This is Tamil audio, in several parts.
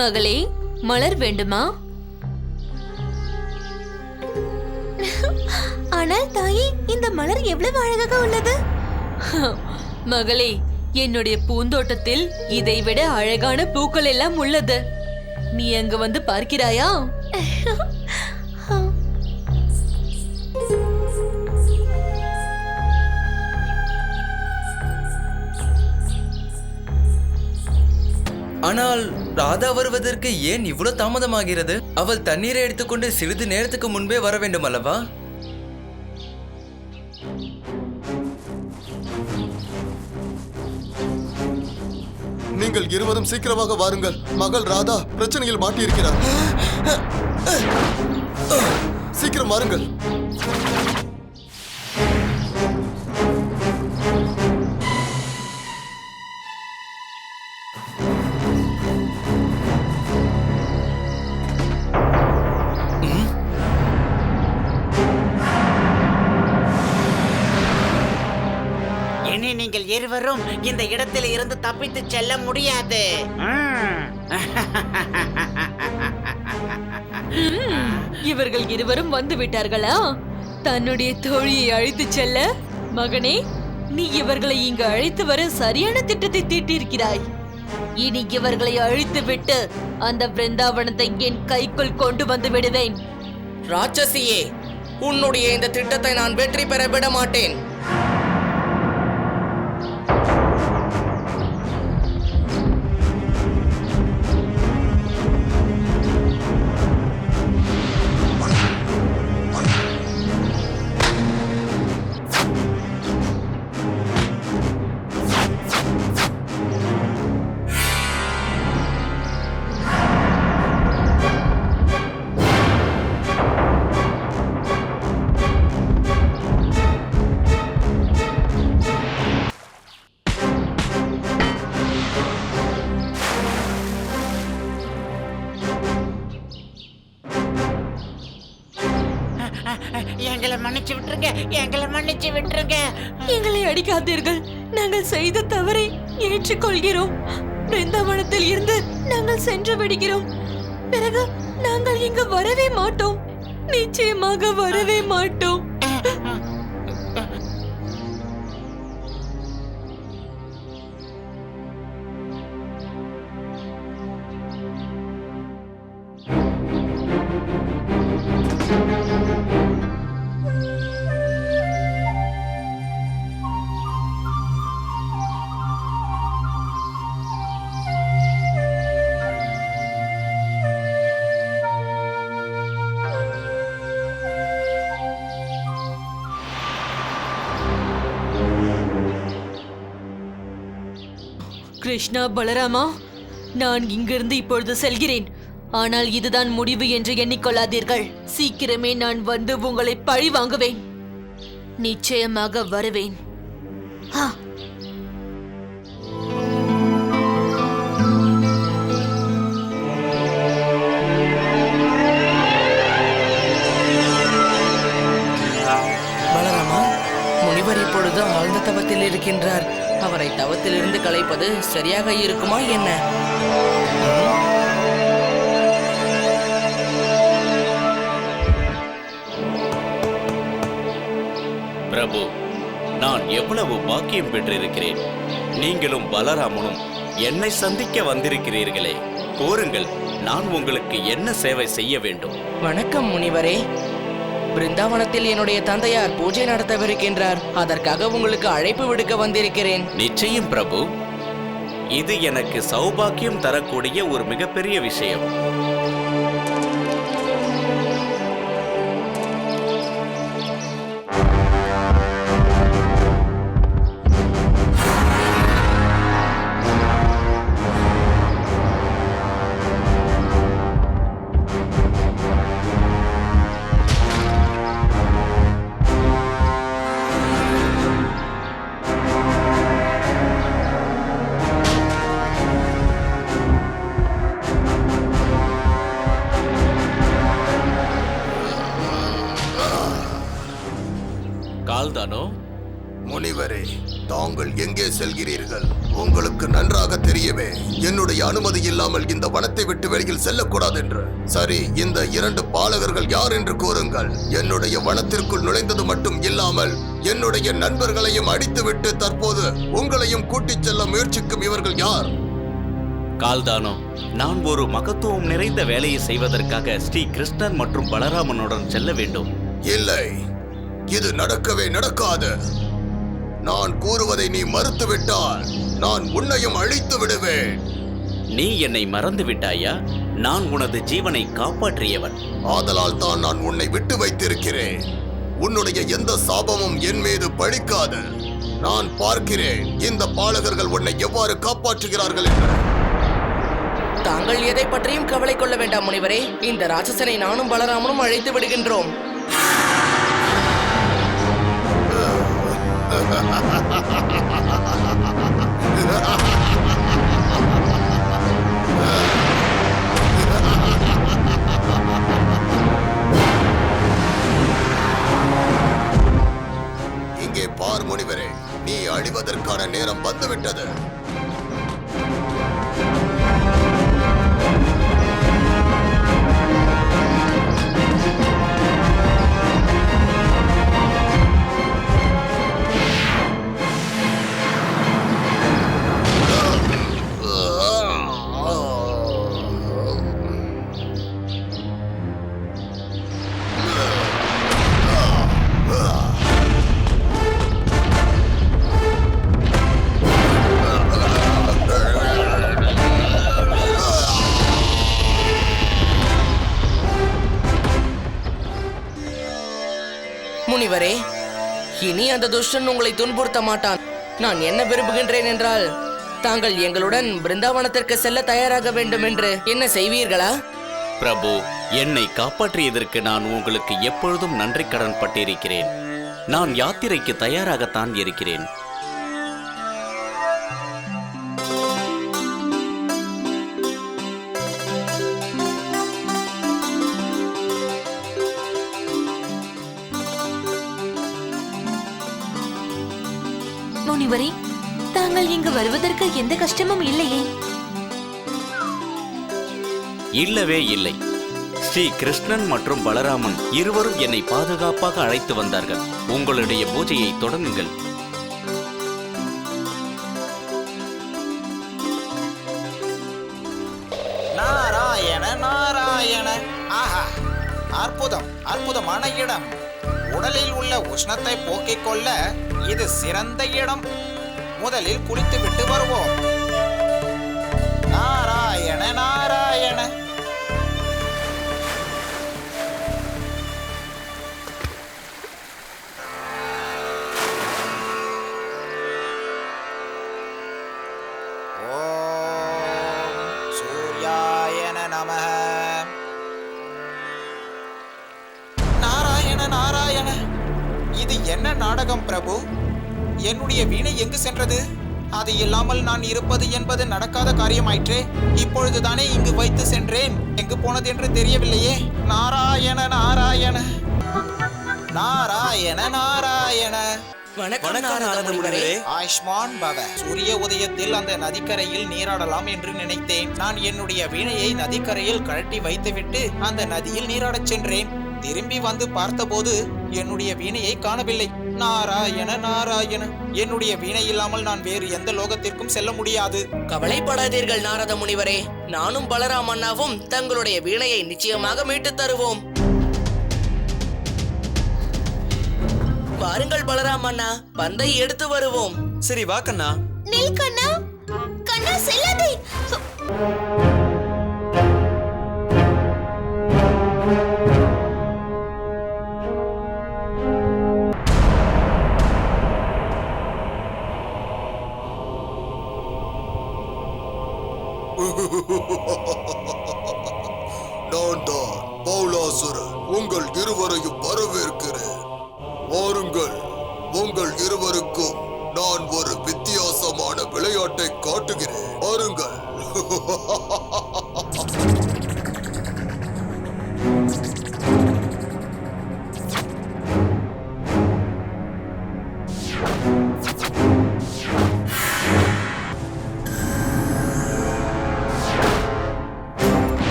மகளே, மலர் வேண்டுமா? ஆனால் தாயே, இந்த மலர் எவ்வளவு அழகாக உள்ளது. மகளே, என்னுடைய பூந்தோட்டத்தில் இதைவிட அழகான பூக்கள் எல்லாம் உள்ளது. நீ அங்கு வந்து பார்க்கிறாயா? ஆனால் ராதா வருவதற்கு ஏன் இவ்வளவு தாமதமாகிறது? அவள் தண்ணீரை எடுத்துக்கொண்டு சிறிது நேரத்துக்கு முன்பே வர வேண்டும் அல்லவா? நீங்கள் இருவரும் சீக்கிரமாக வாருங்கள். மகள் ராதா பிரச்சனையில் மாட்டியிருக்கிறார். சீக்கிரம் வாருங்கள். இனி நீங்கள் இருவரும் இந்த இடத்தில் இருந்து தப்பித்து செல்ல முடியாது. இவர்கள் இருவரும் வந்து விட்டார்களா? தன்னுடைய தோழியை அழைத்து செல்ல? மகனே, நீ இவர்களை இங்கு அழைத்து வர சரியான திட்டத்தை தீட்டியிருக்கிறாய். இனி இவர்களை அழித்து விட்டு அந்த பிருந்தாவனத்தை என் கைக்குள் கொண்டு வந்து விடுவேன். ராட்சசியே, உன்னுடைய இந்த திட்டத்தை நான் வெற்றி பெற விட மாட்டேன். எங்களை மன்னிச்சு விட்டுருங்க, எங்களை மன்னிச்சு விட்டுருங்க. எங்களை அடிக்காதீர்கள். நாங்கள் செய்த தவறை ஏற்றுக்கொள்கிறோம். பிருந்தாவனத்தில் இருந்து நாங்கள் சென்று விடுகிறோம். பிறகு நாங்கள் இங்கு வரவே மாட்டோம். நிச்சயமாக வரவே மாட்டோம். கிருஷ்ணா, பலராமா, நான் இங்கிருந்து இப்பொழுது செல்கிறேன். ஆனால் இதுதான் முடிவு என்று எண்ணிக்கொள்ளாதீர்கள். சீக்கிரமே நான் வந்து உங்களை பழி வாங்குவேன். நிச்சயமாக வருவேன். பலராமா, முனிவர் இப்பொழுது ஆழ்ந்த தவத்தில் இருக்கின்றார். அவரை தவத்திலிருந்து கலைப்பது சரியாக இருக்குமா என்ன? பிரபு, நான் எவ்வளவு பாக்கியம் பெற்றிருக்கிறேன். நீங்களும் பலராமனும் என்னை சந்திக்க வந்திருக்கிறீர்களே. கோருங்கள், நான் உங்களுக்கு என்ன சேவை செய்ய வேண்டும்? வணக்கம் முனிவரே. பிருந்தாவனத்தில் என்னுடைய தந்தையார் பூஜை நடத்தவிருக்கின்றார். அதற்காக உங்களுக்கு அழைப்பு விடுக்க வந்திருக்கிறேன். நிச்சயம் பிரபு, இது எனக்கு சௌபாக்கியம் தரக்கூடிய ஒரு மிகப்பெரிய விஷயம். முனிவரே, தாங்கள் எங்கே செல்கிறீர்கள்? உங்களுக்கு நன்றாக தெரியுமே, என்னுடைய அனுமதி இல்லாமல் இந்த வனத்தை விட்டு வெளியில் செல்லக்கூடாது என்று. சரி, இந்த 2 பாலகர்கள் யார் என்று கூறுங்கள். என்னுடைய வனத்திற்குள் நுழைந்தது மட்டும் இல்லாமல் என்னுடைய நண்பர்களையும் அடித்துவிட்டு தற்போது உங்களையும் கூட்டிச் செல்ல முயற்சிக்கும் இவர்கள் யார்? கால்தானோ, நான் ஒரு மகத்துவம் நிறைந்த வேலையை செய்வதற்காக ஸ்ரீ கிருஷ்ணன் மற்றும் பலராமனுடன் செல்ல வேண்டும். இல்லை, இது நடக்கவே நடக்காது. நான் கூறுவதை நீ மறுத்துவிட்டால் நான் உன்னையும் அழித்து விடுவேன். நீ என்னை மறந்து விட்டாயா? நான் உனது ஜீவனை காப்பாற்றியவன். ஆதலால் தான் நான் உன்னை விட்டு வைத்திருக்கிறேன். உன்னுடைய எந்த சாபமும் என் மீது பழிக்காது. நான் பார்க்கிறேன் இந்த பாலகர்கள் உன்னை எவ்வாறு காப்பாற்றுகிறார்கள் என்று. தாங்கள் எதை பற்றியும் கவலை கொள்ள வேண்டாம் முனிவரே. இந்த ராட்சசனை நானும் பலராமனும் அழைத்து விடுகின்றோம். இங்கே பார் முனிவரே, நீ அழிவதற்கான நேரம் வந்துவிட்டது. முனிவரே, இனி அந்த துஷ்டன் உங்களை துன்புறுத்த மாட்டான். நான் என்ன விரும்புகின்றேன் என்றால், தாங்கள் எங்களுடன் பிருந்தாவனத்திற்கு செல்ல தயாராக வேண்டும் என்று. என்ன செய்வீர்களா? பிரபு, என்னை காப்பாற்றியதற்கு நான் உங்களுக்கு எப்பொழுதும் நன்றி கடன் பட்டிருக்கிறேன். நான் யாத்திரைக்கு தயாராகத்தான் இருக்கிறேன். முனிவரே, தாங்கள் இங்கு வருவதற்கு எந்த கஷ்டமும் இல்லையே? இல்லவே இல்லை. ஸ்ரீ கிருஷ்ணன் மற்றும் பலராமன் இருவரும் என்னை பாதுகாப்பாக அழைத்து வந்தார்கள். உங்களுடைய பூஜையை தொடங்குங்கள். நாராயண நாராயண. ஆஹா, அற்புதம், அற்புதமான இடம். உடலில் உள்ள உஷ்ணத்தை போக்கிக் கொள்ள இது சிறந்த இடம். முதலில் குளித்துவிட்டு வருவோம். நாராயண நாராயண. ஓம் சூர்யாயன நமः. நாராயண நாராயண. இது என்ன நாடகம் பிரபு? என்னுடைய வீணை எங்கு சென்றது? அது இல்லாமல் நான் இருப்பது என்பது நடக்காத காரியமாயிற்றே. இப்பொழுதுதானே இங்கு வைத்து சென்றேன். எங்கு போனது என்று தெரியவில்லையே. நாராயண நாராயண. நாராயண நாராயண. வணக்கம் நாரத முனிவரே. ஆயுஷ்மான் பவ. சூரிய உதயத்தில் அந்த நதிக்கரையில் நீராடலாம் என்று நினைத்தேன். நான் என்னுடைய வீணையை நதிக்கரையில் கழட்டி வைத்துவிட்டு அந்த நதியில் நீராடச் சென்றேன். திரும்பி வந்து பார்த்தபோது என்னுடைய வீணையை காணவில்லை. நாராயண நாராயண. என்னுடைய வீணை இல்லாமல் நான் வேறு எந்த லோகத்திற்கும் செல்ல முடியாது. கவலைப்படாதீர்கள் நாரத முனிவரே. நானும் பலராமண்ணாவும் தங்களுடைய வீணையை நிச்சயமாக மீட்டு தருவோம். வாருங்கள் பலராமண்ணா, பந்தை எடுத்து வருவோம். சரி வா கண்ணா. நில் கண்ணா. கண்ணா, செல்லாதே. நான் தான் பௌலாசுரன். உங்கள் இருவரையும் வரவேற்கிறேன். வாருங்கள், உங்கள் இருவருக்கும் நான் ஒரு வித்தியாசமான விளையாட்டை காட்டுகிறேன். வாருங்கள்.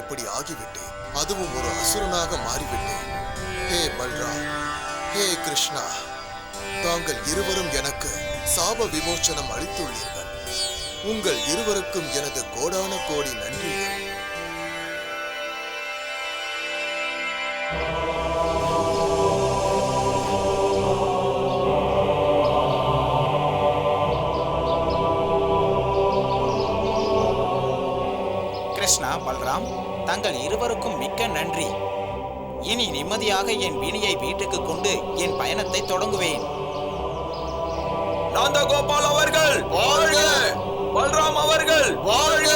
இப்படி ஆகிவிட்டேன். அதுவும் ஒரு அசுரனாக மாறிவிட்டேன். ஹே பல்ராம், ஹே கிருஷ்ணா, தாங்கள் இருவரும் எனக்கு சாப விமோசனம் அளித்துள்ளீர்கள். உங்கள் இருவருக்கும் எனது கோடான கோடி நன்றிகள். கிருஷ்ணா, பல்ராம், தங்கள் இருவருக்கும் மிக்க நன்றி. இனி நிம்மதியாக என் வீணையை வீட்டுக்கு கொண்டு என் பயணத்தை தொடங்குவேன். நந்தகோபால் அவர்கள் வாழ்க! பல்ராம் அவர்கள் வாழ்க!